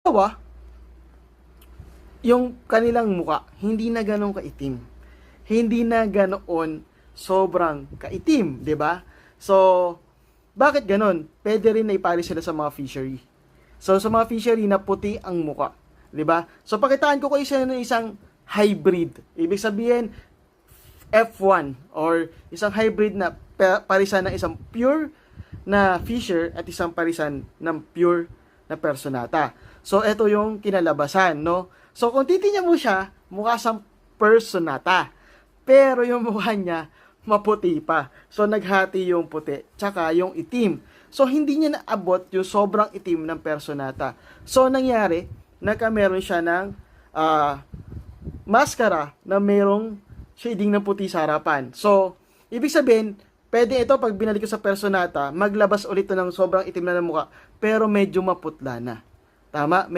Dalawa, yung kanilang muka, hindi na ganun kaitim. Hindi na ganoon sobrang kaitim, di ba? So, bakit ganun? Pwede rin na ipari sila sa mga fishery. So, sa mga fishery na puti ang muka, di ba? So, pakitaan ko kayo sa isang hybrid. Ibig sabihin, F1 or isang hybrid na parisan ng isang pure na fisher at isang parisan ng pure na personata. So, ito yung kinalabasan, no? So, kung titingnan mo siya, mukha siyang personata. Pero yung mukha niya, maputi pa. So, naghati yung puti, tsaka yung itim. So, hindi niya naabot yung sobrang itim ng personata. So, nangyari, meron siya ng maskara na merong shading ng puti sa harapan. So, ibig sabihin, pwede ito pag binalik ko sa personata, maglabas ulit to ng sobrang itim na ng mukha, pero medyo maputla na. Tama?